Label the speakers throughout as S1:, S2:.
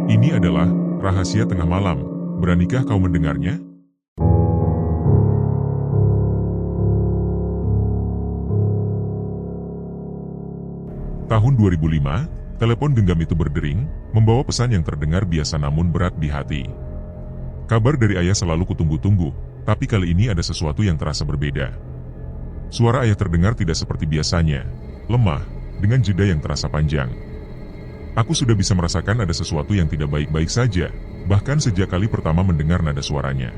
S1: Ini adalah rahasia tengah malam. Beranikah kau mendengarnya? Tahun 2005, telepon genggam itu berdering, membawa pesan yang terdengar biasa namun berat di hati. Kabar dari ayah selalu kutunggu-tunggu, tapi kali ini ada sesuatu yang terasa berbeda. Suara ayah terdengar tidak seperti biasanya, lemah, dengan jeda yang terasa panjang. Aku sudah bisa merasakan ada sesuatu yang tidak baik-baik saja, bahkan sejak kali pertama mendengar nada suaranya.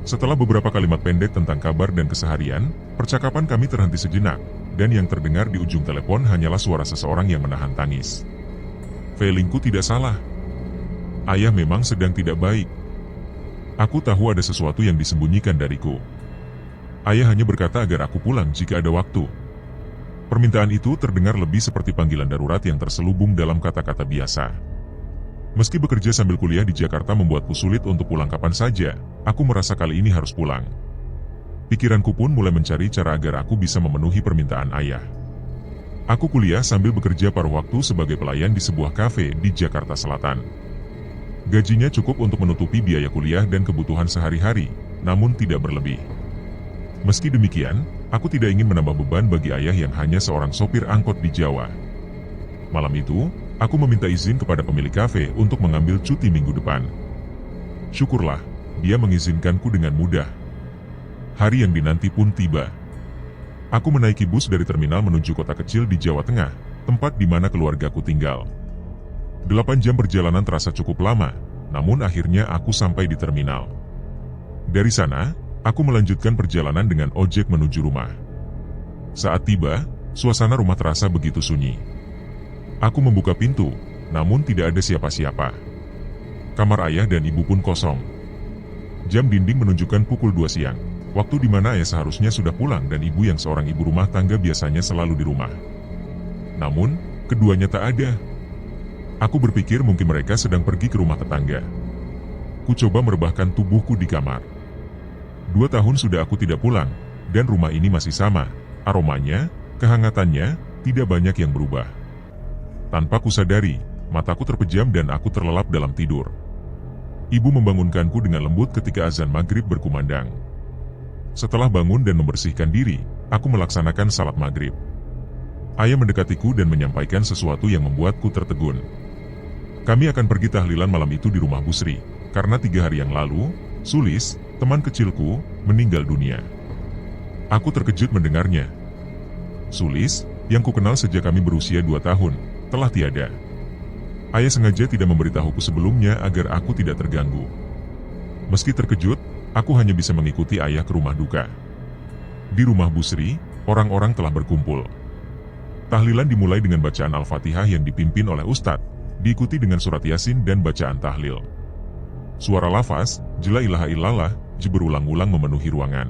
S1: Setelah beberapa kalimat pendek tentang kabar dan keseharian, percakapan kami terhenti sejenak, dan yang terdengar di ujung telepon hanyalah suara seseorang yang menahan tangis. Feelingku tidak salah. Ayah memang sedang tidak baik. Aku tahu ada sesuatu yang disembunyikan dariku. Ayah hanya berkata agar aku pulang jika ada waktu. Permintaan itu terdengar lebih seperti panggilan darurat yang terselubung dalam kata-kata biasa. Meski bekerja sambil kuliah di Jakarta membuatku sulit untuk pulang kapan saja, aku merasa kali ini harus pulang. Pikiranku pun mulai mencari cara agar aku bisa memenuhi permintaan ayah. Aku kuliah sambil bekerja paruh waktu sebagai pelayan di sebuah kafe di Jakarta Selatan. Gajinya cukup untuk menutupi biaya kuliah dan kebutuhan sehari-hari, namun tidak berlebih. Meski demikian, aku tidak ingin menambah beban bagi ayah yang hanya seorang sopir angkot di Jawa. Malam itu, aku meminta izin kepada pemilik kafe untuk mengambil cuti minggu depan. Syukurlah, dia mengizinkanku dengan mudah. Hari yang dinanti pun tiba. Aku menaiki bus dari terminal menuju kota kecil di Jawa Tengah, tempat di mana keluargaku tinggal. 8 jam perjalanan terasa cukup lama, namun akhirnya aku sampai di terminal. Dari sana, aku melanjutkan perjalanan dengan ojek menuju rumah. Saat tiba, suasana rumah terasa begitu sunyi. Aku membuka pintu, namun tidak ada siapa-siapa. Kamar ayah dan ibu pun kosong. Jam dinding menunjukkan pukul 2 siang, waktu di mana ayah seharusnya sudah pulang dan ibu yang seorang ibu rumah tangga biasanya selalu di rumah. Namun, keduanya tak ada. Aku berpikir mungkin mereka sedang pergi ke rumah tetangga. Ku coba merebahkan tubuhku di kamar. 2 tahun sudah aku tidak pulang, dan rumah ini masih sama. Aromanya, kehangatannya, tidak banyak yang berubah. Tanpa kusadari, mataku terpejam dan aku terlelap dalam tidur. Ibu membangunkanku dengan lembut ketika azan maghrib berkumandang. Setelah bangun dan membersihkan diri, aku melaksanakan salat maghrib. Ayah mendekatiku dan menyampaikan sesuatu yang membuatku tertegun. Kami akan pergi tahlilan malam itu di rumah Bu Sri, karena 3 hari yang lalu, Sulis, teman kecilku, meninggal dunia. Aku terkejut mendengarnya. Sulis, yang kukenal sejak kami berusia 2 tahun, telah tiada. Ayah sengaja tidak memberitahuku sebelumnya agar aku tidak terganggu. Meski terkejut, aku hanya bisa mengikuti ayah ke rumah duka. Di rumah Bu Sri, orang-orang telah berkumpul. Tahlilan dimulai dengan bacaan Al-Fatihah yang dipimpin oleh Ustadz, diikuti dengan surat Yasin dan bacaan tahlil. Suara lafaz, "La ilaha illallah," berulang-ulang memenuhi ruangan.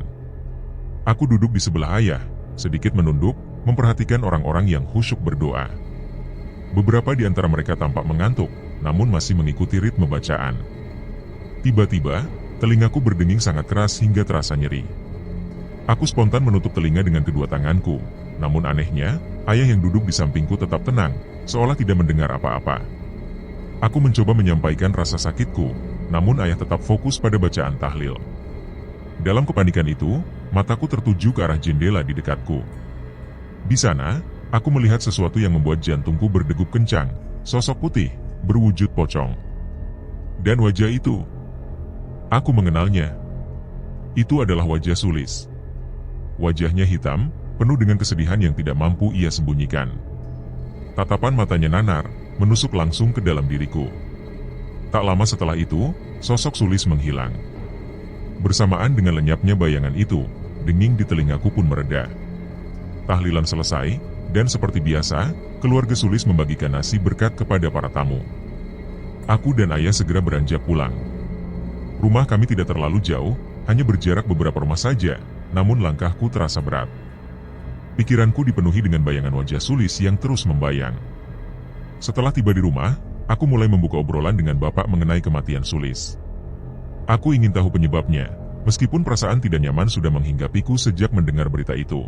S1: Aku duduk di sebelah ayah, sedikit menunduk, memperhatikan orang-orang yang khusyuk berdoa. Beberapa di antara mereka tampak mengantuk, namun masih mengikuti ritme bacaan. Tiba-tiba, telingaku berdenging sangat keras hingga terasa nyeri. Aku spontan menutup telinga dengan kedua tanganku, namun anehnya, ayah yang duduk di sampingku tetap tenang, seolah tidak mendengar apa-apa. Aku mencoba menyampaikan rasa sakitku, namun ayah tetap fokus pada bacaan tahlil. Dalam kepanikan itu, mataku tertuju ke arah jendela di dekatku. Di sana, aku melihat sesuatu yang membuat jantungku berdegup kencang, sosok putih, berwujud pocong. Dan wajah itu, aku mengenalnya. Itu adalah wajah Sulis. Wajahnya hitam, penuh dengan kesedihan yang tidak mampu ia sembunyikan. Tatapan matanya nanar, menusuk langsung ke dalam diriku. Tak lama setelah itu, sosok Sulis menghilang. Bersamaan dengan lenyapnya bayangan itu, denging di telingaku pun mereda. Tahlilan selesai, dan seperti biasa, keluarga Sulis membagikan nasi berkat kepada para tamu. Aku dan ayah segera beranjak pulang. Rumah kami tidak terlalu jauh, hanya berjarak beberapa rumah saja, namun langkahku terasa berat. Pikiranku dipenuhi dengan bayangan wajah Sulis yang terus membayang. Setelah tiba di rumah, aku mulai membuka obrolan dengan bapak mengenai kematian Sulis. Aku ingin tahu penyebabnya, meskipun perasaan tidak nyaman sudah menghinggapiku sejak mendengar berita itu.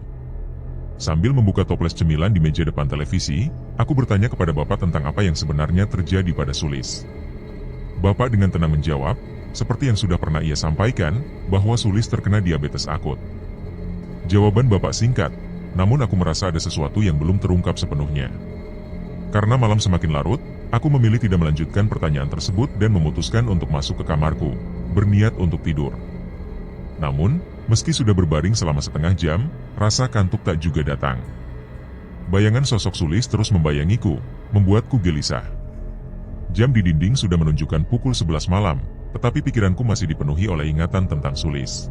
S1: Sambil membuka toples cemilan di meja depan televisi, aku bertanya kepada bapak tentang apa yang sebenarnya terjadi pada Sulis. Bapak dengan tenang menjawab, seperti yang sudah pernah ia sampaikan, bahwa Sulis terkena diabetes akut. Jawaban Bapak singkat, namun aku merasa ada sesuatu yang belum terungkap sepenuhnya. Karena malam semakin larut, aku memilih tidak melanjutkan pertanyaan tersebut dan memutuskan untuk masuk ke kamarku, berniat untuk tidur. Namun, meski sudah berbaring selama setengah jam, rasa kantuk tak juga datang. Bayangan sosok Sulis terus membayangiku, membuatku gelisah. Jam di dinding sudah menunjukkan pukul 11 malam, tetapi pikiranku masih dipenuhi oleh ingatan tentang Sulis.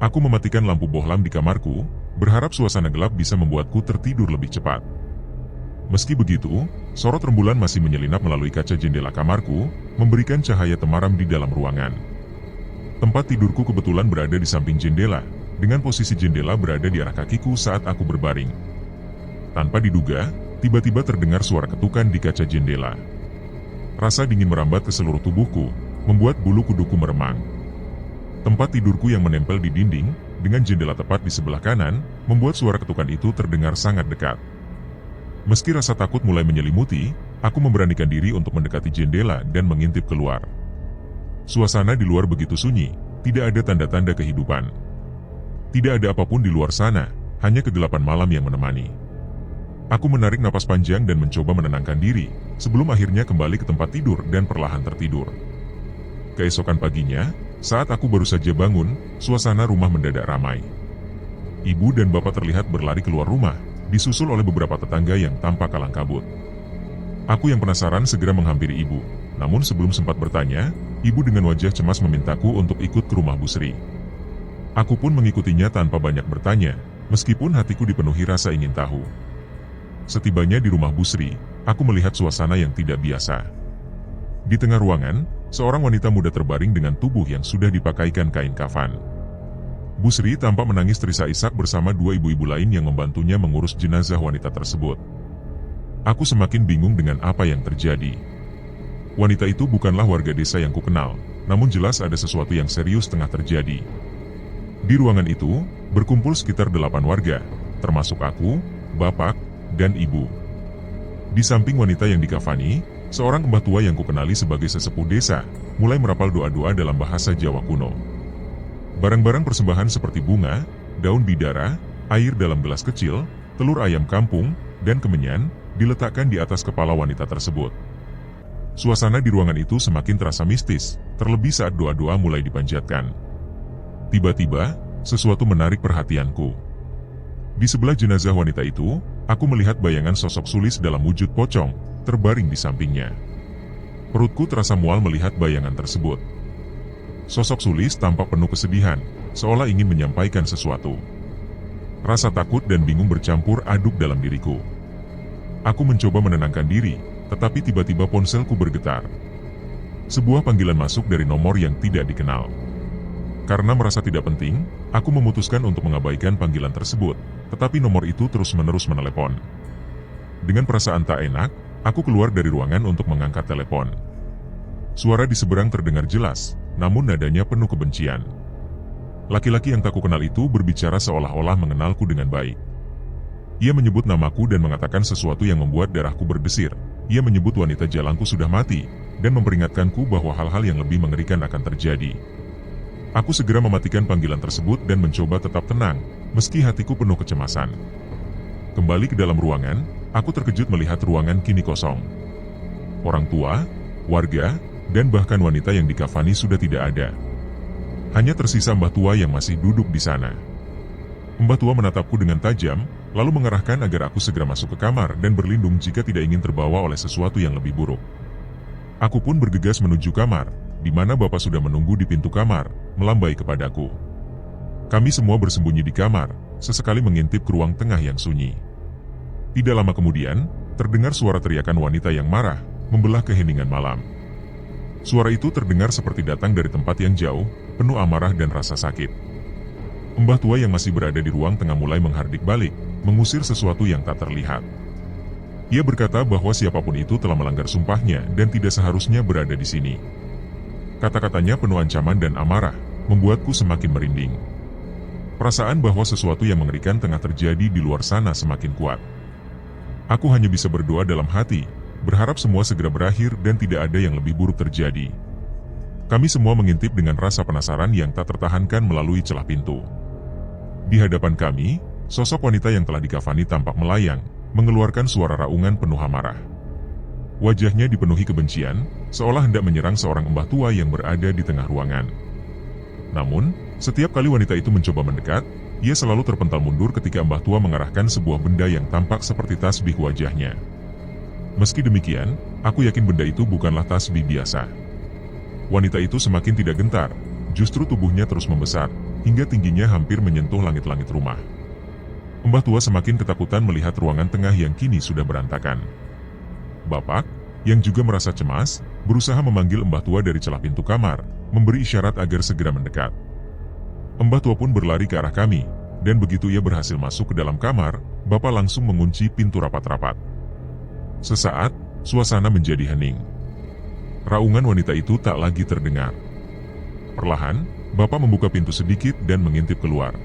S1: Aku mematikan lampu bohlam di kamarku, berharap suasana gelap bisa membuatku tertidur lebih cepat. Meski begitu, sorot rembulan masih menyelinap melalui kaca jendela kamarku, memberikan cahaya temaram di dalam ruangan. Tempat tidurku kebetulan berada di samping jendela, dengan posisi jendela berada di arah kakiku saat aku berbaring. Tanpa diduga, tiba-tiba terdengar suara ketukan di kaca jendela. Rasa dingin merambat ke seluruh tubuhku, membuat bulu kuduku meremang. Tempat tidurku yang menempel di dinding, dengan jendela tepat di sebelah kanan, membuat suara ketukan itu terdengar sangat dekat. Meski rasa takut mulai menyelimuti, aku memberanikan diri untuk mendekati jendela dan mengintip keluar. Suasana di luar begitu sunyi, tidak ada tanda-tanda kehidupan. Tidak ada apapun di luar sana, hanya kegelapan malam yang menemani. Aku menarik napas panjang dan mencoba menenangkan diri, sebelum akhirnya kembali ke tempat tidur dan perlahan tertidur. Keesokan paginya, saat aku baru saja bangun, suasana rumah mendadak ramai. Ibu dan bapak terlihat berlari keluar rumah, disusul oleh beberapa tetangga yang tampak kalang kabut. Aku yang penasaran segera menghampiri ibu, namun sebelum sempat bertanya, ibu dengan wajah cemas memintaku untuk ikut ke rumah Bu Sri. Aku pun mengikutinya tanpa banyak bertanya, meskipun hatiku dipenuhi rasa ingin tahu. Setibanya di rumah Bu Sri, aku melihat suasana yang tidak biasa. Di tengah ruangan, seorang wanita muda terbaring dengan tubuh yang sudah dipakaikan kain kafan. Bu Sri tampak menangis terisak-isak bersama dua ibu-ibu lain yang membantunya mengurus jenazah wanita tersebut. Aku semakin bingung dengan apa yang terjadi. Wanita itu bukanlah warga desa yang kukenal, namun jelas ada sesuatu yang serius tengah terjadi. Di ruangan itu, berkumpul sekitar 8 warga, termasuk aku, bapak, dan ibu. Di samping wanita yang dikafani, seorang mbah tua yang kukenali sebagai sesepuh desa, mulai merapal doa-doa dalam bahasa Jawa kuno. Barang-barang persembahan seperti bunga, daun bidara, air dalam gelas kecil, telur ayam kampung, dan kemenyan, diletakkan di atas kepala wanita tersebut. Suasana di ruangan itu semakin terasa mistis, terlebih saat doa-doa mulai dipanjatkan. Tiba-tiba, sesuatu menarik perhatianku. Di sebelah jenazah wanita itu, aku melihat bayangan sosok Sulis dalam wujud pocong, terbaring di sampingnya. Perutku terasa mual melihat bayangan tersebut. Sosok Sulis tampak penuh kesedihan, seolah ingin menyampaikan sesuatu. Rasa takut dan bingung bercampur aduk dalam diriku. Aku mencoba menenangkan diri, tetapi tiba-tiba ponselku bergetar. Sebuah panggilan masuk dari nomor yang tidak dikenal. Karena merasa tidak penting, aku memutuskan untuk mengabaikan panggilan tersebut, tetapi nomor itu terus-menerus menelepon. Dengan perasaan tak enak, aku keluar dari ruangan untuk mengangkat telepon. Suara di seberang terdengar jelas, namun nadanya penuh kebencian. Laki-laki yang tak kukenal itu berbicara seolah-olah mengenalku dengan baik. Ia menyebut namaku dan mengatakan sesuatu yang membuat darahku berdesir. Ia menyebut wanita jalangku sudah mati, dan memperingatkanku bahwa hal-hal yang lebih mengerikan akan terjadi. Aku segera mematikan panggilan tersebut dan mencoba tetap tenang, meski hatiku penuh kecemasan. Kembali ke dalam ruangan, aku terkejut melihat ruangan kini kosong. Orang tua, warga, dan bahkan wanita yang dikafani sudah tidak ada. Hanya tersisa mbah tua yang masih duduk di sana. Mbah tua menatapku dengan tajam, lalu mengarahkan agar aku segera masuk ke kamar dan berlindung jika tidak ingin terbawa oleh sesuatu yang lebih buruk. Aku pun bergegas menuju kamar, di mana bapak sudah menunggu di pintu kamar, melambai kepadaku. Kami semua bersembunyi di kamar, sesekali mengintip ke ruang tengah yang sunyi. Tidak lama kemudian, terdengar suara teriakan wanita yang marah, membelah keheningan malam. Suara itu terdengar seperti datang dari tempat yang jauh, penuh amarah dan rasa sakit. Mbah tua yang masih berada di ruang tengah mulai menghardik balik, mengusir sesuatu yang tak terlihat. Ia berkata bahwa siapapun itu telah melanggar sumpahnya dan tidak seharusnya berada di sini. Kata-katanya penuh ancaman dan amarah, membuatku semakin merinding. Perasaan bahwa sesuatu yang mengerikan tengah terjadi di luar sana semakin kuat. Aku hanya bisa berdoa dalam hati, berharap semua segera berakhir dan tidak ada yang lebih buruk terjadi. Kami semua mengintip dengan rasa penasaran yang tak tertahankan melalui celah pintu. Di hadapan kami, sosok wanita yang telah dikafani tampak melayang, mengeluarkan suara raungan penuh amarah. Wajahnya dipenuhi kebencian, seolah hendak menyerang seorang mbah tua yang berada di tengah ruangan. Namun, setiap kali wanita itu mencoba mendekat, ia selalu terpental mundur ketika mbah tua mengarahkan sebuah benda yang tampak seperti tasbih ke wajahnya. Meski demikian, aku yakin benda itu bukanlah tasbih biasa. Wanita itu semakin tidak gentar, justru tubuhnya terus membesar, hingga tingginya hampir menyentuh langit-langit rumah. Mbah tua semakin ketakutan melihat ruangan tengah yang kini sudah berantakan. Bapak, yang juga merasa cemas, berusaha memanggil mbah tua dari celah pintu kamar, memberi isyarat agar segera mendekat. Mbah tua pun berlari ke arah kami, dan begitu ia berhasil masuk ke dalam kamar, Bapak langsung mengunci pintu rapat-rapat. Sesaat, suasana menjadi hening. Raungan wanita itu tak lagi terdengar. Perlahan, Bapak membuka pintu sedikit dan mengintip keluar.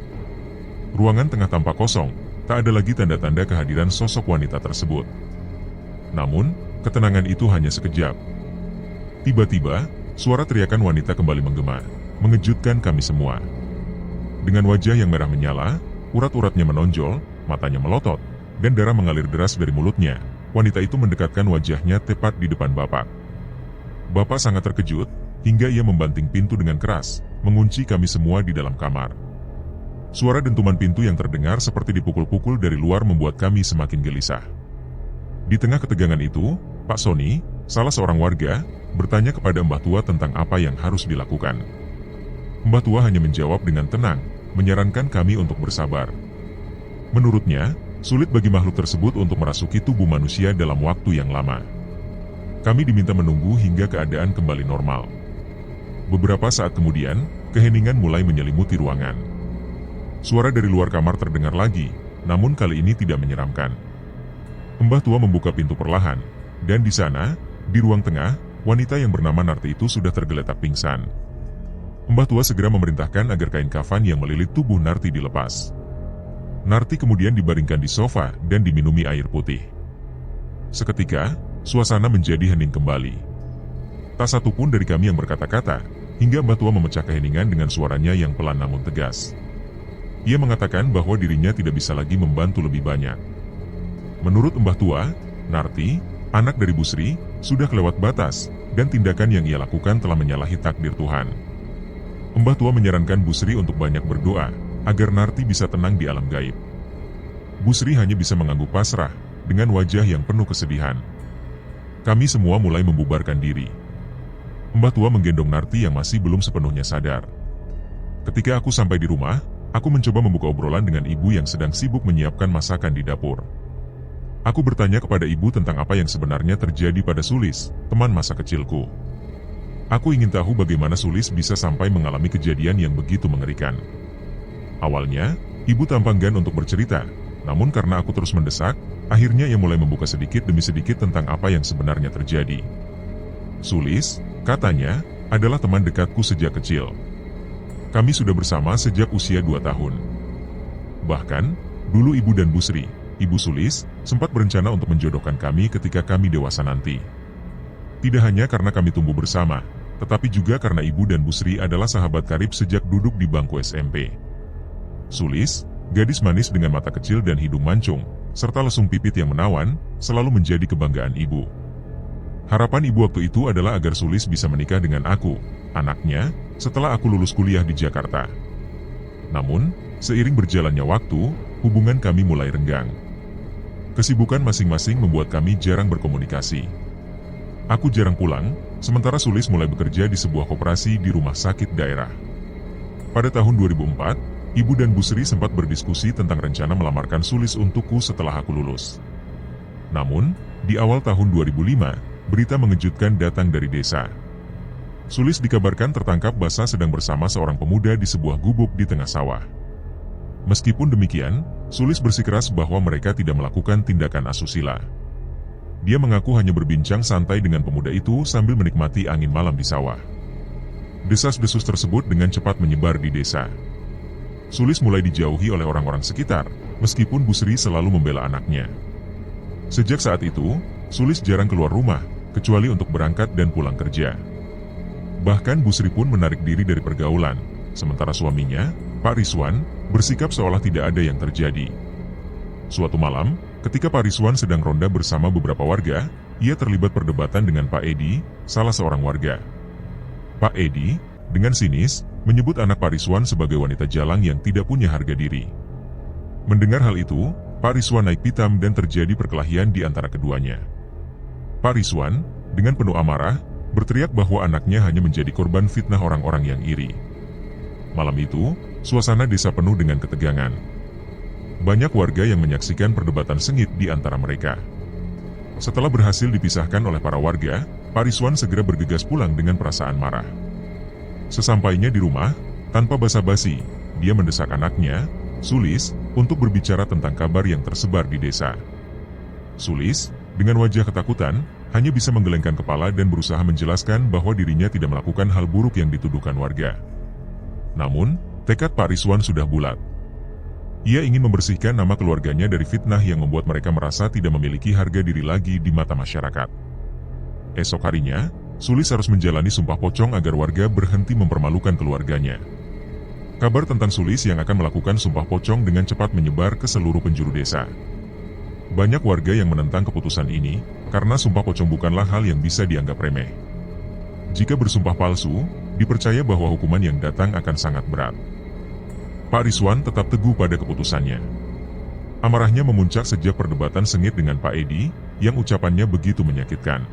S1: Ruangan tengah tampak kosong, tak ada lagi tanda-tanda kehadiran sosok wanita tersebut. Namun, ketenangan itu hanya sekejap. Tiba-tiba, suara teriakan wanita kembali menggema, mengejutkan kami semua. Dengan wajah yang merah menyala, urat-uratnya menonjol, matanya melotot, dan darah mengalir deras dari mulutnya. Wanita itu mendekatkan wajahnya tepat di depan Bapak. Bapak sangat terkejut, hingga ia membanting pintu dengan keras, mengunci kami semua di dalam kamar. Suara dentuman pintu yang terdengar seperti dipukul-pukul dari luar membuat kami semakin gelisah. Di tengah ketegangan itu, Pak Sony, salah seorang warga, bertanya kepada Mbah Tua tentang apa yang harus dilakukan. Mbah Tua hanya menjawab dengan tenang, menyarankan kami untuk bersabar. Menurutnya, sulit bagi makhluk tersebut untuk merasuki tubuh manusia dalam waktu yang lama. Kami diminta menunggu hingga keadaan kembali normal. Beberapa saat kemudian, keheningan mulai menyelimuti ruangan. Suara dari luar kamar terdengar lagi, namun kali ini tidak menyeramkan. Mbah Tua membuka pintu perlahan, dan di sana, di ruang tengah, wanita yang bernama Narti itu sudah tergeletak pingsan. Mbah Tua segera memerintahkan agar kain kafan yang melilit tubuh Narti dilepas. Narti kemudian dibaringkan di sofa dan diminumi air putih. Seketika, suasana menjadi hening kembali. Tak satu pun dari kami yang berkata-kata, hingga Mbah Tua memecah keheningan dengan suaranya yang pelan namun tegas. Ia mengatakan bahwa dirinya tidak bisa lagi membantu lebih banyak. Menurut Mbah Tua, Narti, anak dari Busri, sudah kelewat batas, dan tindakan yang ia lakukan telah menyalahi takdir Tuhan. Mbah Tua menyarankan Busri untuk banyak berdoa, agar Narti bisa tenang di alam gaib. Busri hanya bisa mengangguk pasrah, dengan wajah yang penuh kesedihan. Kami semua mulai membubarkan diri. Mbah Tua menggendong Narti yang masih belum sepenuhnya sadar. Ketika aku sampai di rumah, aku mencoba membuka obrolan dengan ibu yang sedang sibuk menyiapkan masakan di dapur. Aku bertanya kepada ibu tentang apa yang sebenarnya terjadi pada Sulis, teman masa kecilku. Aku ingin tahu bagaimana Sulis bisa sampai mengalami kejadian yang begitu mengerikan. Awalnya, ibu tampak enggan untuk bercerita, namun karena aku terus mendesak, akhirnya ia mulai membuka sedikit demi sedikit tentang apa yang sebenarnya terjadi. Sulis, katanya, adalah teman dekatku sejak kecil. Kami sudah bersama sejak usia 2 tahun. Bahkan, dulu ibu dan Busri, Ibu Sulis, sempat berencana untuk menjodohkan kami ketika kami dewasa nanti. Tidak hanya karena kami tumbuh bersama, tetapi juga karena ibu dan Busri adalah sahabat karib sejak duduk di bangku SMP. Sulis, gadis manis dengan mata kecil dan hidung mancung, serta lesung pipit yang menawan, selalu menjadi kebanggaan ibu. Harapan ibu waktu itu adalah agar Sulis bisa menikah dengan aku, anaknya, setelah aku lulus kuliah di Jakarta. Namun, seiring berjalannya waktu, hubungan kami mulai renggang. Kesibukan masing-masing membuat kami jarang berkomunikasi. Aku jarang pulang, sementara Sulis mulai bekerja di sebuah koperasi di rumah sakit daerah. Pada tahun 2004, ibu dan Busri sempat berdiskusi tentang rencana melamarkan Sulis untukku setelah aku lulus. Namun, di awal tahun 2005, berita mengejutkan datang dari desa. Sulis dikabarkan tertangkap basah sedang bersama seorang pemuda di sebuah gubuk di tengah sawah. Meskipun demikian, Sulis bersikeras bahwa mereka tidak melakukan tindakan asusila. Dia mengaku hanya berbincang santai dengan pemuda itu sambil menikmati angin malam di sawah. Desas-desus tersebut dengan cepat menyebar di desa. Sulis mulai dijauhi oleh orang-orang sekitar, meskipun Busri selalu membela anaknya. Sejak saat itu, Sulis jarang keluar rumah, kecuali untuk berangkat dan pulang kerja. Bahkan Bu Sri pun menarik diri dari pergaulan, sementara suaminya, Pak Rizwan, bersikap seolah tidak ada yang terjadi. Suatu malam, ketika Pak Rizwan sedang ronda bersama beberapa warga, ia terlibat perdebatan dengan Pak Edi, salah seorang warga. Pak Edi, dengan sinis, menyebut anak Pak Rizwan sebagai wanita jalang yang tidak punya harga diri. Mendengar hal itu, Pak Rizwan naik pitam dan terjadi perkelahian di antara keduanya. Pak Rizwan, dengan penuh amarah, berteriak bahwa anaknya hanya menjadi korban fitnah orang-orang yang iri. Malam itu, suasana desa penuh dengan ketegangan. Banyak warga yang menyaksikan perdebatan sengit di antara mereka. Setelah berhasil dipisahkan oleh para warga, Pak Rizwan segera bergegas pulang dengan perasaan marah. Sesampainya di rumah, tanpa basa-basi, dia mendesak anaknya, Sulis, untuk berbicara tentang kabar yang tersebar di desa. Sulis, dengan wajah ketakutan, hanya bisa menggelengkan kepala dan berusaha menjelaskan bahwa dirinya tidak melakukan hal buruk yang dituduhkan warga. Namun, tekad Pak Rizwan sudah bulat. Ia ingin membersihkan nama keluarganya dari fitnah yang membuat mereka merasa tidak memiliki harga diri lagi di mata masyarakat. Esok harinya, Sulis harus menjalani sumpah pocong agar warga berhenti mempermalukan keluarganya. Kabar tentang Sulis yang akan melakukan sumpah pocong dengan cepat menyebar ke seluruh penjuru desa. Banyak warga yang menentang keputusan ini, karena sumpah pocong bukanlah hal yang bisa dianggap remeh. Jika bersumpah palsu, dipercaya bahwa hukuman yang datang akan sangat berat. Pak Rizwan tetap teguh pada keputusannya. Amarahnya memuncak sejak perdebatan sengit dengan Pak Edi, yang ucapannya begitu menyakitkan.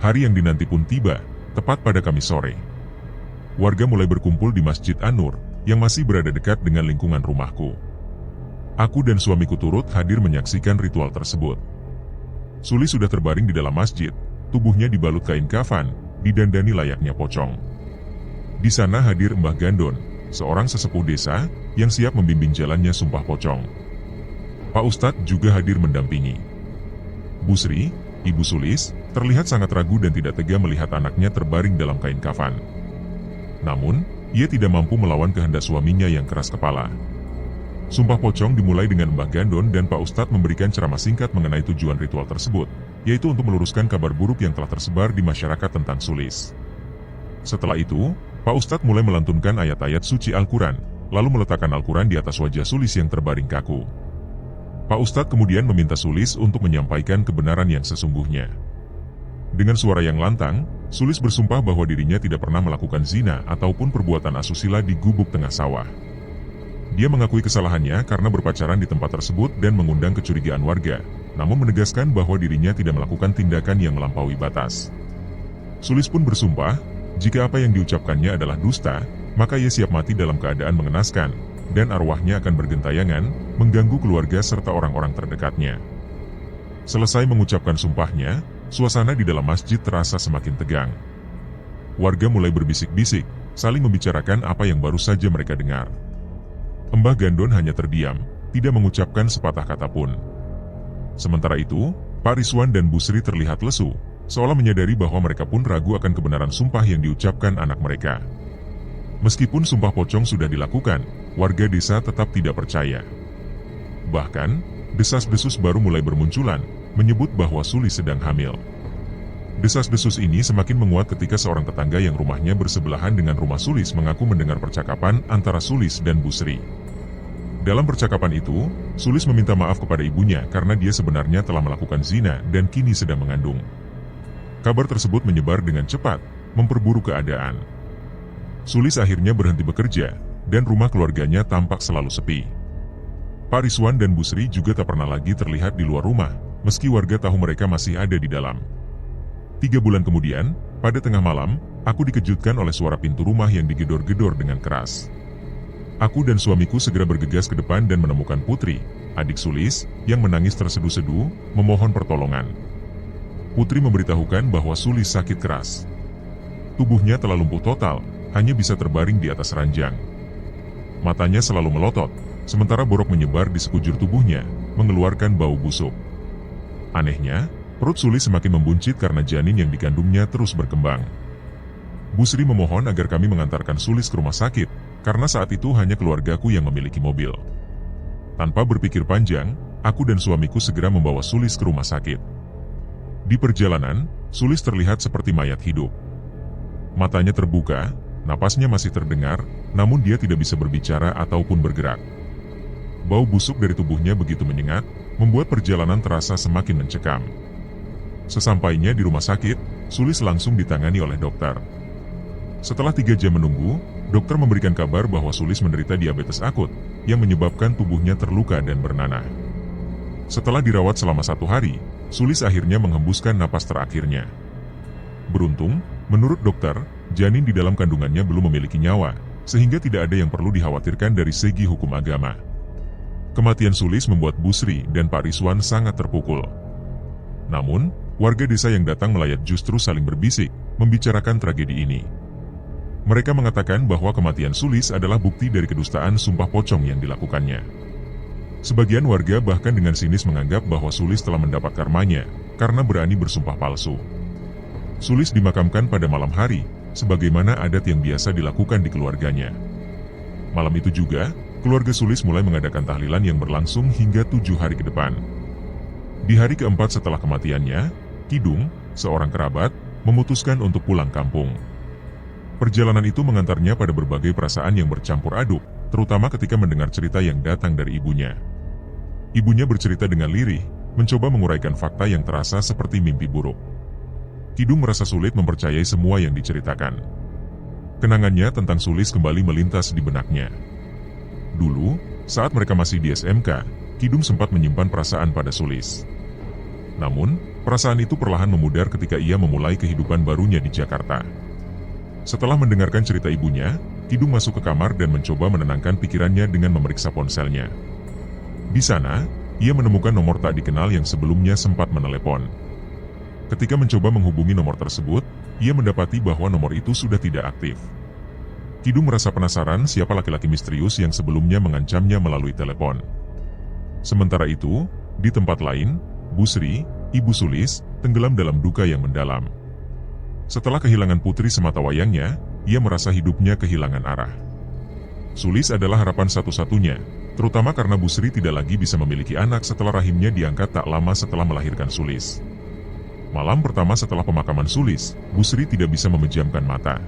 S1: Hari yang dinanti pun tiba, tepat pada Kamis sore. Warga mulai berkumpul di Masjid An-Nur, yang masih berada dekat dengan lingkungan rumahku. Aku dan suamiku turut hadir menyaksikan ritual tersebut. Sulis sudah terbaring di dalam masjid, tubuhnya dibalut kain kafan, didandani layaknya pocong. Di sana hadir Mbah Gandon, seorang sesepuh desa, yang siap membimbing jalannya sumpah pocong. Pak Ustadz juga hadir mendampingi. Bu Sri, Ibu Sulis, terlihat sangat ragu dan tidak tega melihat anaknya terbaring dalam kain kafan. Namun, ia tidak mampu melawan kehendak suaminya yang keras kepala. Sumpah pocong dimulai dengan Mbah Gandon dan Pak Ustadz memberikan ceramah singkat mengenai tujuan ritual tersebut, yaitu untuk meluruskan kabar buruk yang telah tersebar di masyarakat tentang Sulis. Setelah itu, Pak Ustadz mulai melantunkan ayat-ayat suci Al-Quran, lalu meletakkan Al-Quran di atas wajah Sulis yang terbaring kaku. Pak Ustadz kemudian meminta Sulis untuk menyampaikan kebenaran yang sesungguhnya. Dengan suara yang lantang, Sulis bersumpah bahwa dirinya tidak pernah melakukan zina ataupun perbuatan asusila di gubuk tengah sawah. Dia mengakui kesalahannya karena berpacaran di tempat tersebut dan mengundang kecurigaan warga, namun menegaskan bahwa dirinya tidak melakukan tindakan yang melampaui batas. Sulis pun bersumpah, jika apa yang diucapkannya adalah dusta, maka ia siap mati dalam keadaan mengenaskan, dan arwahnya akan bergentayangan, mengganggu keluarga serta orang-orang terdekatnya. Selesai mengucapkan sumpahnya, suasana di dalam masjid terasa semakin tegang. Warga mulai berbisik-bisik, saling membicarakan apa yang baru saja mereka dengar. Mbah Gandon hanya terdiam, tidak mengucapkan sepatah kata pun. Sementara itu, Pak Rizwan dan Bu Sri terlihat lesu, seolah menyadari bahwa mereka pun ragu akan kebenaran sumpah yang diucapkan anak mereka. Meskipun sumpah pocong sudah dilakukan, warga desa tetap tidak percaya. Bahkan, desas-desus baru mulai bermunculan, menyebut bahwa Sulis sedang hamil. Desas-desus ini semakin menguat ketika seorang tetangga yang rumahnya bersebelahan dengan rumah Sulis mengaku mendengar percakapan antara Sulis dan Bu Sri. Dalam percakapan itu, Sulis meminta maaf kepada ibunya karena dia sebenarnya telah melakukan zina dan kini sedang mengandung. Kabar tersebut menyebar dengan cepat, memperburuk keadaan. Sulis akhirnya berhenti bekerja, dan rumah keluarganya tampak selalu sepi. Pak Rizwan dan Bu Sri juga tak pernah lagi terlihat di luar rumah, meski warga tahu mereka masih ada di dalam. 3 bulan kemudian, pada tengah malam, aku dikejutkan oleh suara pintu rumah yang digedor-gedor dengan keras. Aku dan suamiku segera bergegas ke depan dan menemukan Putri, adik Sulis, yang menangis terseduh-seduh, memohon pertolongan. Putri memberitahukan bahwa Sulis sakit keras. Tubuhnya telah lumpuh total, hanya bisa terbaring di atas ranjang. Matanya selalu melotot, sementara borok menyebar di sekujur tubuhnya, mengeluarkan bau busuk. Anehnya, perut Sulis semakin membuncit karena janin yang dikandungnya terus berkembang. Bu Sri memohon agar kami mengantarkan Sulis ke rumah sakit, karena saat itu hanya keluargaku yang memiliki mobil. Tanpa berpikir panjang, aku dan suamiku segera membawa Sulis ke rumah sakit. Di perjalanan, Sulis terlihat seperti mayat hidup. Matanya terbuka, napasnya masih terdengar, namun dia tidak bisa berbicara ataupun bergerak. Bau busuk dari tubuhnya begitu menyengat, membuat perjalanan terasa semakin mencekam. Sesampainya di rumah sakit, Sulis langsung ditangani oleh dokter. Setelah 3 jam menunggu, dokter memberikan kabar bahwa Sulis menderita diabetes akut, yang menyebabkan tubuhnya terluka dan bernanah. Setelah dirawat selama 1 hari, Sulis akhirnya menghembuskan napas terakhirnya. Beruntung, menurut dokter, janin di dalam kandungannya belum memiliki nyawa, sehingga tidak ada yang perlu dikhawatirkan dari segi hukum agama. Kematian Sulis membuat Bu Sri dan Pak Rizwan sangat terpukul. Namun, warga desa yang datang melayat justru saling berbisik, membicarakan tragedi ini. Mereka mengatakan bahwa kematian Sulis adalah bukti dari kedustaan sumpah pocong yang dilakukannya. Sebagian warga bahkan dengan sinis menganggap bahwa Sulis telah mendapat karmanya, karena berani bersumpah palsu. Sulis dimakamkan pada malam hari, sebagaimana adat yang biasa dilakukan di keluarganya. Malam itu juga, keluarga Sulis mulai mengadakan tahlilan yang berlangsung hingga 7 hari ke depan. Di hari keempat setelah kematiannya, Kidung, seorang kerabat, memutuskan untuk pulang kampung. Perjalanan itu mengantarnya pada berbagai perasaan yang bercampur aduk, terutama ketika mendengar cerita yang datang dari ibunya. Ibunya bercerita dengan lirih, mencoba menguraikan fakta yang terasa seperti mimpi buruk. Kidung merasa sulit mempercayai semua yang diceritakan. Kenangannya tentang Sulis kembali melintas di benaknya. Dulu, saat mereka masih di SMK, Kidung sempat menyimpan perasaan pada Sulis. Namun, perasaan itu perlahan memudar ketika ia memulai kehidupan barunya di Jakarta. Setelah mendengarkan cerita ibunya, Kidung masuk ke kamar dan mencoba menenangkan pikirannya dengan memeriksa ponselnya. Di sana, ia menemukan nomor tak dikenal yang sebelumnya sempat menelepon. Ketika mencoba menghubungi nomor tersebut, ia mendapati bahwa nomor itu sudah tidak aktif. Kidung merasa penasaran siapa laki-laki misterius yang sebelumnya mengancamnya melalui telepon. Sementara itu, di tempat lain, Bu Sri, ibu Sulis, tenggelam dalam duka yang mendalam. Setelah kehilangan putri sematawayangnya, ia merasa hidupnya kehilangan arah. Sulis adalah harapan satu-satunya, terutama karena Bu Sri tidak lagi bisa memiliki anak setelah rahimnya diangkat tak lama setelah melahirkan Sulis. Malam pertama setelah pemakaman Sulis, Bu Sri tidak bisa memejamkan mata.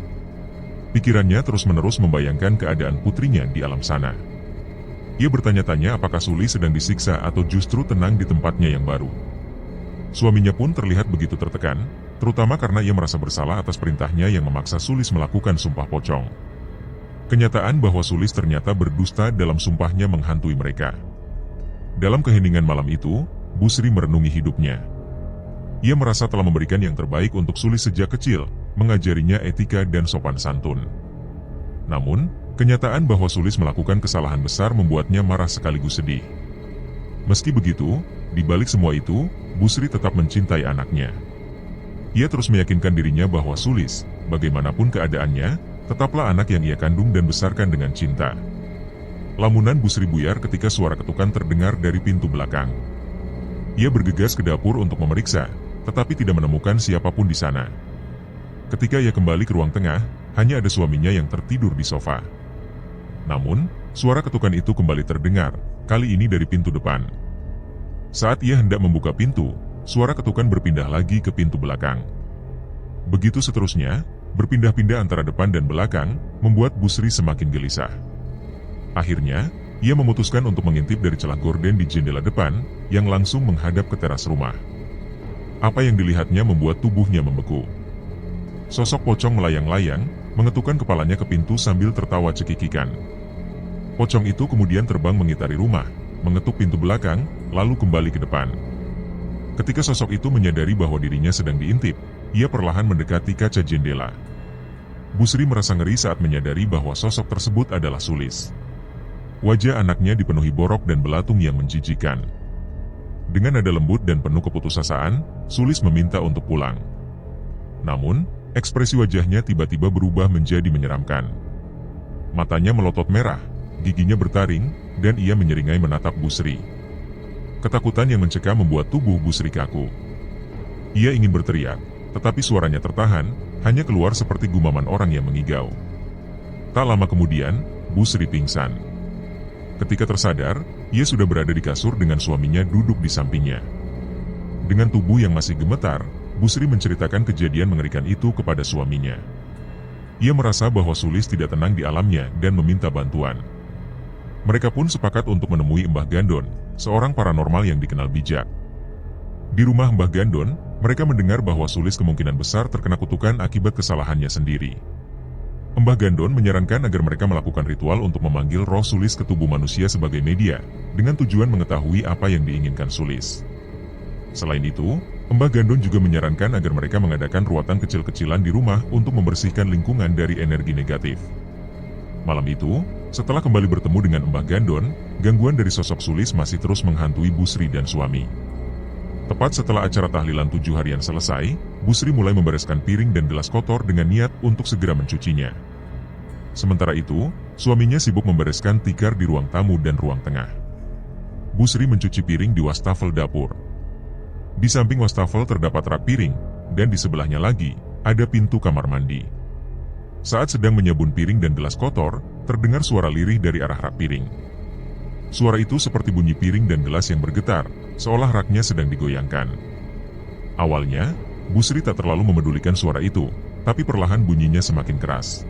S1: Pikirannya terus-menerus membayangkan keadaan putrinya di alam sana. Ia bertanya-tanya apakah Sulis sedang disiksa atau justru tenang di tempatnya yang baru. Suaminya pun terlihat begitu tertekan, terutama karena ia merasa bersalah atas perintahnya yang memaksa Sulis melakukan sumpah pocong. Kenyataan bahwa Sulis ternyata berdusta dalam sumpahnya menghantui mereka. Dalam keheningan malam itu, Bu Sri merenungi hidupnya. Ia merasa telah memberikan yang terbaik untuk Sulis sejak kecil, mengajarinya etika dan sopan santun. Namun, kenyataan bahwa Sulis melakukan kesalahan besar membuatnya marah sekaligus sedih. Meski begitu, di balik semua itu, Bu Sri tetap mencintai anaknya. Ia terus meyakinkan dirinya bahwa Sulis, bagaimanapun keadaannya, tetaplah anak yang ia kandung dan besarkan dengan cinta. Lamunan Bu Sri buyar ketika suara ketukan terdengar dari pintu belakang. Ia bergegas ke dapur untuk memeriksa, tetapi tidak menemukan siapapun di sana. Ketika ia kembali ke ruang tengah, hanya ada suaminya yang tertidur di sofa. Namun, suara ketukan itu kembali terdengar, kali ini dari pintu depan. Saat ia hendak membuka pintu, suara ketukan berpindah lagi ke pintu belakang. Begitu seterusnya, berpindah-pindah antara depan dan belakang, membuat Bu Sri semakin gelisah. Akhirnya, ia memutuskan untuk mengintip dari celah gorden di jendela depan, yang langsung menghadap ke teras rumah. Apa yang dilihatnya membuat tubuhnya membeku. Sosok pocong melayang-layang, mengetukkan kepalanya ke pintu sambil tertawa cekikikan. Pocong itu kemudian terbang mengitari rumah, mengetuk pintu belakang, lalu kembali ke depan. Ketika sosok itu menyadari bahwa dirinya sedang diintip, ia perlahan mendekati kaca jendela. Bu Sri merasa ngeri saat menyadari bahwa sosok tersebut adalah Sulis. Wajah anaknya dipenuhi borok dan belatung yang menjijikan. Dengan nada lembut dan penuh keputusasaan, Sulis meminta untuk pulang. Namun, ekspresi wajahnya tiba-tiba berubah menjadi menyeramkan. Matanya melotot merah, giginya bertaring, dan ia menyeringai menatap Bu Sri. Ketakutan yang mencekam membuat tubuh Bu Sri kaku. Ia ingin berteriak, tetapi suaranya tertahan, hanya keluar seperti gumaman orang yang mengigau. Tak lama kemudian, Bu Sri pingsan. Ketika tersadar, ia sudah berada di kasur dengan suaminya duduk di sampingnya. Dengan tubuh yang masih gemetar, Bu Sri menceritakan kejadian mengerikan itu kepada suaminya. Ia merasa bahwa Sulis tidak tenang di alamnya dan meminta bantuan. Mereka pun sepakat untuk menemui Mbah Gandon, seorang paranormal yang dikenal bijak. Di rumah Mbah Gandon, mereka mendengar bahwa Sulis kemungkinan besar terkena kutukan akibat kesalahannya sendiri. Mbah Gandon menyarankan agar mereka melakukan ritual untuk memanggil roh Sulis ke tubuh manusia sebagai media, dengan tujuan mengetahui apa yang diinginkan Sulis. Selain itu, Mbah Gandon juga menyarankan agar mereka mengadakan ruatan kecil-kecilan di rumah untuk membersihkan lingkungan dari energi negatif. Malam itu, setelah kembali bertemu dengan Mbah Gandon, gangguan dari sosok Sulis masih terus menghantui Bu Sri dan suami. Tepat setelah acara tahlilan 7 harian selesai, Bu Sri mulai membereskan piring dan gelas kotor dengan niat untuk segera mencucinya. Sementara itu, suaminya sibuk membereskan tikar di ruang tamu dan ruang tengah. Bu Sri mencuci piring di wastafel dapur. Di samping wastafel terdapat rak piring, dan di sebelahnya lagi, ada pintu kamar mandi. Saat sedang menyabun piring dan gelas kotor, terdengar suara lirih dari arah rak piring. Suara itu seperti bunyi piring dan gelas yang bergetar, seolah raknya sedang digoyangkan. Awalnya, Bu Sri tak terlalu memedulikan suara itu, tapi perlahan bunyinya semakin keras.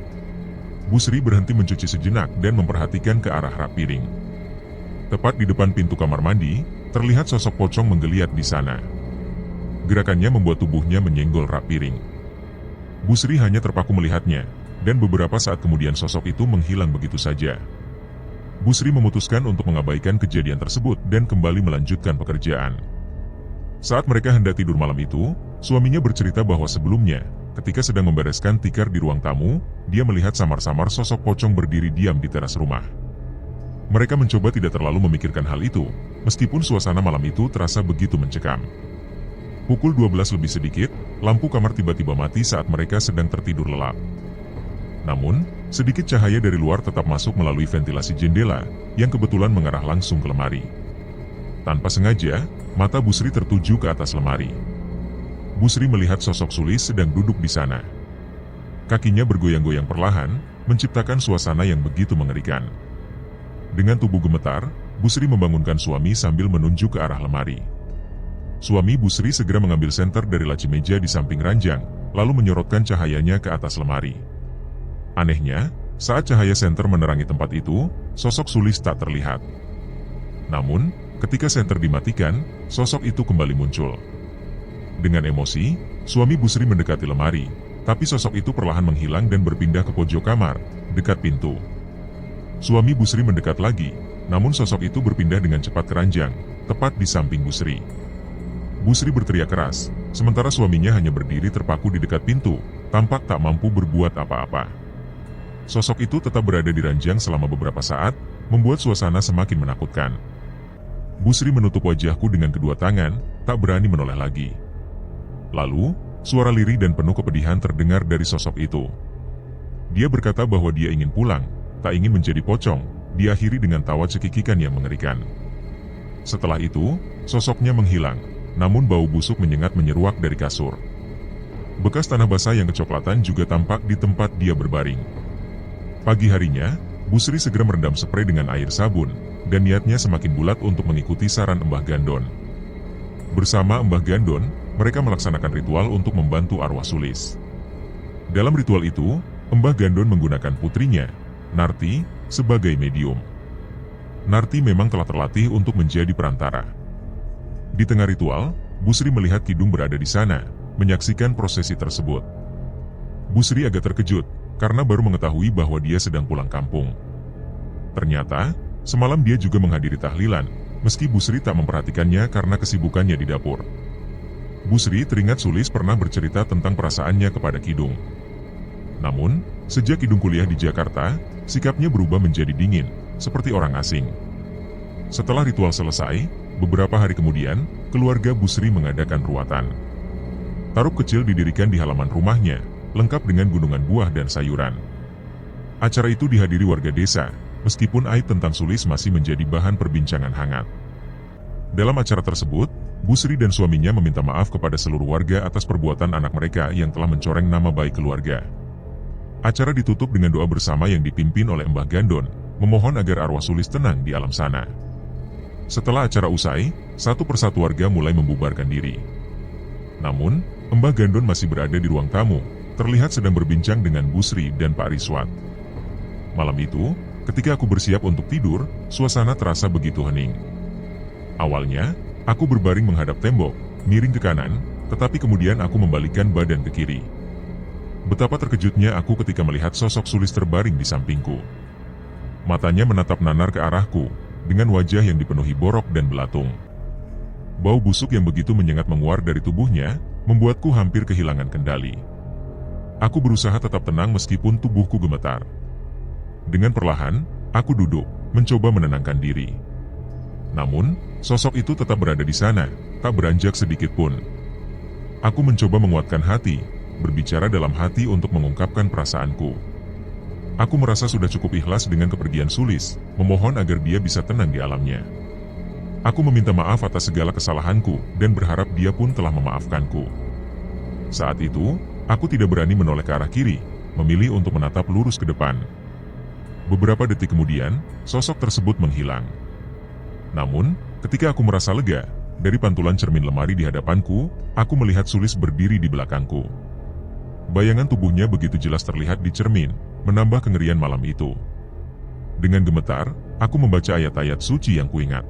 S1: Bu Sri berhenti mencuci sejenak dan memperhatikan ke arah rak piring. Tepat di depan pintu kamar mandi, terlihat sosok pocong menggeliat di sana. Gerakannya membuat tubuhnya menyenggol rak piring. Bu Sri hanya terpaku melihatnya, dan beberapa saat kemudian sosok itu menghilang begitu saja. Bu Sri memutuskan untuk mengabaikan kejadian tersebut dan kembali melanjutkan pekerjaan. Saat mereka hendak tidur malam itu, suaminya bercerita bahwa sebelumnya, ketika sedang membereskan tikar di ruang tamu, dia melihat samar-samar sosok pocong berdiri diam di teras rumah. Mereka mencoba tidak terlalu memikirkan hal itu, meskipun suasana malam itu terasa begitu mencekam. Pukul 12 lebih sedikit, lampu kamar tiba-tiba mati saat mereka sedang tertidur lelap. Namun, sedikit cahaya dari luar tetap masuk melalui ventilasi jendela, yang kebetulan mengarah langsung ke lemari. Tanpa sengaja, mata Bu Sri tertuju ke atas lemari. Bu Sri melihat sosok Sulis sedang duduk di sana. Kakinya bergoyang-goyang perlahan, menciptakan suasana yang begitu mengerikan. Dengan tubuh gemetar, Bu Sri membangunkan suami sambil menunjuk ke arah lemari. Suami Bu Sri segera mengambil senter dari laci meja di samping ranjang, lalu menyorotkan cahayanya ke atas lemari. Anehnya, saat cahaya senter menerangi tempat itu, sosok Sulis tak terlihat. Namun, ketika senter dimatikan, sosok itu kembali muncul. Dengan emosi, suami Bu Sri mendekati lemari, tapi sosok itu perlahan menghilang dan berpindah ke pojok kamar, dekat pintu. Suami Bu Sri mendekat lagi, namun sosok itu berpindah dengan cepat ke ranjang, tepat di samping Bu Sri. Bu Sri berteriak keras, sementara suaminya hanya berdiri terpaku di dekat pintu, tampak tak mampu berbuat apa-apa. Sosok itu tetap berada di ranjang selama beberapa saat, membuat suasana semakin menakutkan. Bu Sri menutup wajahku dengan kedua tangan, tak berani menoleh lagi. Lalu, suara lirih dan penuh kepedihan terdengar dari sosok itu. Dia berkata bahwa dia ingin pulang, tak ingin menjadi pocong, diakhiri dengan tawa cekikikan yang mengerikan. Setelah itu, sosoknya menghilang, namun bau busuk menyengat menyeruak dari kasur. Bekas tanah basah yang kecoklatan juga tampak di tempat dia berbaring. Pagi harinya, Bu Sri segera merendam sprei dengan air sabun, dan niatnya semakin bulat untuk mengikuti saran Mbah Gandon. Bersama Mbah Gandon, mereka melaksanakan ritual untuk membantu arwah Sulis. Dalam ritual itu, Mbah Gandon menggunakan putrinya, Narti, sebagai medium. Narti memang telah terlatih untuk menjadi perantara. Di tengah ritual, Bu Sri melihat Kidung berada di sana, menyaksikan prosesi tersebut. Bu Sri agak terkejut, karena baru mengetahui bahwa dia sedang pulang kampung. Ternyata, semalam dia juga menghadiri tahlilan, meski Bu Sri tak memperhatikannya karena kesibukannya di dapur. Bu Sri teringat Sulis pernah bercerita tentang perasaannya kepada Kidung. Namun, sejak Kidung kuliah di Jakarta, sikapnya berubah menjadi dingin, seperti orang asing. Setelah ritual selesai, beberapa hari kemudian, keluarga Bu Sri mengadakan ruatan. Tarup kecil didirikan di halaman rumahnya, lengkap dengan gunungan buah dan sayuran. Acara itu dihadiri warga desa, meskipun aib tentang Sulis masih menjadi bahan perbincangan hangat. Dalam acara tersebut, Bu Sri dan suaminya meminta maaf kepada seluruh warga atas perbuatan anak mereka yang telah mencoreng nama baik keluarga. Acara ditutup dengan doa bersama yang dipimpin oleh Mbah Gandon, memohon agar arwah Sulis tenang di alam sana. Setelah acara usai, satu persatu warga mulai membubarkan diri. Namun, Mbah Gandon masih berada di ruang tamu, terlihat sedang berbincang dengan Bu Sri dan Pak Riswat. Malam itu, ketika aku bersiap untuk tidur, suasana terasa begitu hening. Awalnya, aku berbaring menghadap tembok, miring ke kanan, tetapi kemudian aku membalikkan badan ke kiri. Betapa terkejutnya aku ketika melihat sosok Sulis terbaring di sampingku. Matanya menatap nanar ke arahku, dengan wajah yang dipenuhi borok dan belatung. Bau busuk yang begitu menyengat menguar dari tubuhnya, membuatku hampir kehilangan kendali. Aku berusaha tetap tenang meskipun tubuhku gemetar. Dengan perlahan, aku duduk, mencoba menenangkan diri. Namun, sosok itu tetap berada di sana, tak beranjak sedikit pun. Aku mencoba menguatkan hati, berbicara dalam hati untuk mengungkapkan perasaanku. Aku merasa sudah cukup ikhlas dengan kepergian Sulis, memohon agar dia bisa tenang di alamnya. Aku meminta maaf atas segala kesalahanku, dan berharap dia pun telah memaafkanku. Saat itu, aku tidak berani menoleh ke arah kiri, memilih untuk menatap lurus ke depan. Beberapa detik kemudian, sosok tersebut menghilang. Namun, ketika aku merasa lega, dari pantulan cermin lemari di hadapanku, aku melihat Sulis berdiri di belakangku. Bayangan tubuhnya begitu jelas terlihat di cermin, menambah kengerian malam itu. Dengan gemetar, aku membaca ayat-ayat suci yang kuingat.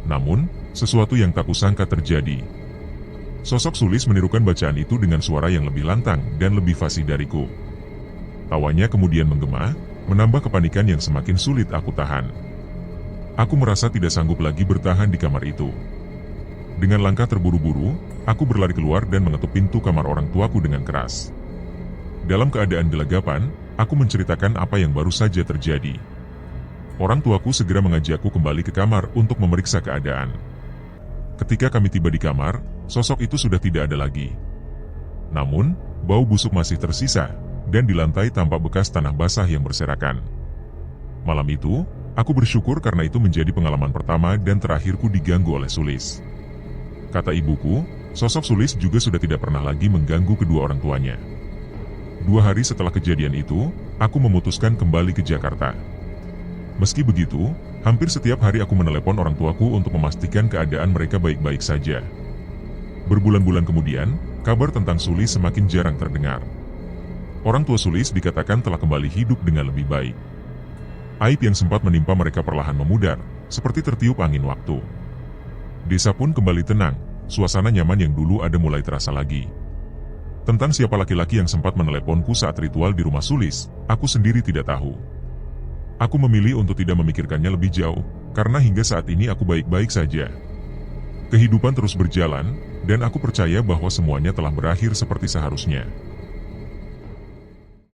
S1: Namun, sesuatu yang tak kusangka terjadi. Sosok Sulis menirukan bacaan itu dengan suara yang lebih lantang dan lebih fasih dariku. Tawanya kemudian menggema, menambah kepanikan yang semakin sulit aku tahan. Aku merasa tidak sanggup lagi bertahan di kamar itu. Dengan langkah terburu-buru, aku berlari keluar dan mengetuk pintu kamar orang tuaku dengan keras. Dalam keadaan gelagapan, aku menceritakan apa yang baru saja terjadi. Orang tuaku segera mengajakku kembali ke kamar untuk memeriksa keadaan. Ketika kami tiba di kamar, sosok itu sudah tidak ada lagi. Namun, bau busuk masih tersisa, dan di lantai tampak bekas tanah basah yang berserakan. Malam itu, aku bersyukur karena itu menjadi pengalaman pertama dan terakhirku diganggu oleh Sulis. Kata ibuku, sosok Sulis juga sudah tidak pernah lagi mengganggu kedua orang tuanya. 2 hari setelah kejadian itu, aku memutuskan kembali ke Jakarta. Meski begitu, hampir setiap hari aku menelepon orang tuaku untuk memastikan keadaan mereka baik-baik saja. Berbulan-bulan kemudian, kabar tentang Sulis semakin jarang terdengar. Orang tua Sulis dikatakan telah kembali hidup dengan lebih baik. Aib yang sempat menimpa mereka perlahan memudar, seperti tertiup angin waktu. Desa pun kembali tenang, suasana nyaman yang dulu ada mulai terasa lagi. Tentang siapa laki-laki yang sempat meneleponku saat ritual di rumah Sulis, aku sendiri tidak tahu. Aku memilih untuk tidak memikirkannya lebih jauh, karena hingga saat ini aku baik-baik saja. Kehidupan terus berjalan, dan aku percaya bahwa semuanya telah berakhir seperti seharusnya.